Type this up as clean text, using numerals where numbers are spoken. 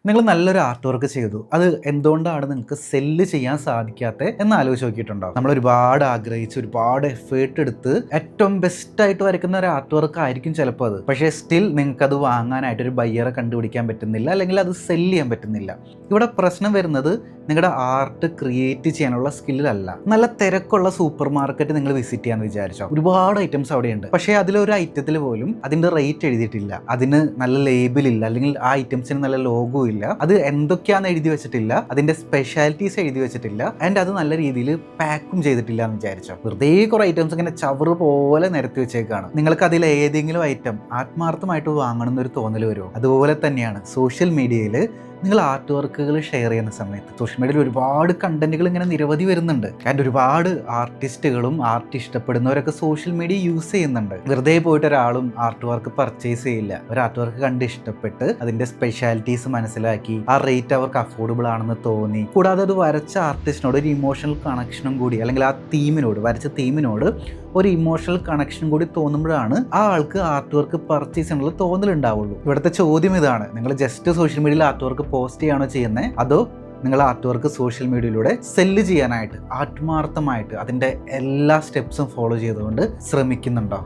നിങ്ങൾ നല്ലൊരു art work ചെയ്തു. അത് എന്തുകൊണ്ടാണ് നിങ്ങൾക്ക് സെല്ല് ചെയ്യാൻ സാധിക്കാത്തത് എന്ന് ആലോചിച്ച് നോക്കിയിട്ടുണ്ടോ? നമ്മൾ ഒരുപാട് ആഗ്രഹിച്ച് ഒരുപാട് എഫേർട്ട് എടുത്ത് ഏറ്റവും ബെസ്റ്റ് ആയിട്ട് വരയ്ക്കുന്ന ഒരു ആർട്ട് വർക്ക് ആയിരിക്കും ചിലപ്പോൾ അത്. പക്ഷേ സ്റ്റിൽ നിങ്ങൾക്ക് അത് വാങ്ങാനായിട്ട് ഒരു ബയ്യറെ കണ്ടുപിടിക്കാൻ പറ്റുന്നില്ല, അല്ലെങ്കിൽ അത് സെല്ല് ചെയ്യാൻ പറ്റുന്നില്ല. ഇവിടെ പ്രശ്നം വരുന്നത് നിങ്ങളുടെ ആർട്ട് ക്രിയേറ്റ് ചെയ്യാനുള്ള സ്കില്ലിലല്ല. നല്ല തിരക്കുള്ള സൂപ്പർ മാർക്കറ്റ് നിങ്ങൾ വിസിറ്റ് ചെയ്യാന്ന് വിചാരിച്ചോ, ഒരുപാട് ഐറ്റംസ് അവിടെയുണ്ട്. പക്ഷേ അതിലൊരു ഐറ്റത്തിൽ പോലും അതിന്റെ റേറ്റ് എഴുതിയിട്ടില്ല, അതിന് നല്ല ലേബിൾ ഇല്ല, അല്ലെങ്കിൽ ആ ഐറ്റംസിന് നല്ല ലോഗോ ഇല്ല, അത് എന്തൊക്കെയാന്ന് എഴുതി വെച്ചിട്ടില്ല, അതിന്റെ സ്പെഷ്യാലിറ്റീസ് എഴുതി വെച്ചിട്ടില്ല, ആൻഡ് അത് നല്ല രീതിയിൽ പാക്കും ചെയ്തിട്ടില്ല എന്ന് വിചാരിച്ചോ. വെറുതെ കുറെ ഐറ്റംസ് ഇങ്ങനെ ചവറ് പോലെ നിരത്തി വെച്ചേക്കാണ്. നിങ്ങൾക്ക് അതിൽ ഏതെങ്കിലും ഐറ്റം ആത്മാർത്ഥമായിട്ട് വാങ്ങണം എന്നൊരു തോന്നൽ വരുമോ? അതുപോലെ തന്നെയാണ് സോഷ്യൽ മീഡിയയിൽ നിങ്ങൾ ആർട്ട് വർക്കുകൾ ഷെയർ ചെയ്യുന്ന സമയത്ത്. സോഷ്യൽ മീഡിയയിൽ ഒരുപാട് കണ്ടന്റുകൾ ഇങ്ങനെ നിരവധി വരുന്നുണ്ട്, ആൻഡ് ഒരുപാട് ആർട്ടിസ്റ്റുകളും ആർട്ട് ഇഷ്ടപ്പെടുന്നവരൊക്കെ സോഷ്യൽ മീഡിയ യൂസ് ചെയ്യുന്നുണ്ട്. വെറുതെ പോയിട്ട് ഒരാളും ആർട്ട് വർക്ക് പർച്ചേസ് ചെയ്യില്ല. ഒരു ആർട്ട് വർക്ക് കണ്ട് ഇഷ്ടപ്പെട്ട് അതിന്റെ സ്പെഷ്യാലിറ്റീസ് മനസ്സിലാക്കി ആ റേറ്റ് അവർക്ക് അഫോർഡബിൾ ആണെന്ന് തോന്നി, കൂടാതെ അത് വരച്ച ആർട്ടിസ്റ്റിനോട് ഒരു ഇമോഷണൽ കണക്ഷനും കൂടി, അല്ലെങ്കിൽ ആ തീമിനോട്, വരച്ച തീമിനോട് ഒരു ഇമോഷണൽ കണക്ഷൻ കൂടി തോന്നുമ്പോഴാണ് ആ ആൾക്ക് ആർട്ട് വർക്ക് പർച്ചേസ് ചെയ്യാനുള്ള തോന്നലുണ്ടാവുള്ളൂ. ഇവിടുത്തെ ചോദ്യം ഇതാണ്: നിങ്ങൾ ജസ്റ്റ് സോഷ്യൽ മീഡിയയിൽ ആർട്ട് വർക്ക് പോസ്റ്റ് ചെയ്യാണോ ചെയ്യുന്നത്, അതോ നിങ്ങൾ ആർട്ട് വർക്ക് സോഷ്യൽ മീഡിയയിലൂടെ സെല്ല് ചെയ്യാനായിട്ട് ആത്മാർത്ഥമായിട്ട് അതിൻ്റെ എല്ലാ സ്റ്റെപ്സും ഫോളോ ചെയ്തുകൊണ്ട് ശ്രമിക്കുന്നുണ്ടോ?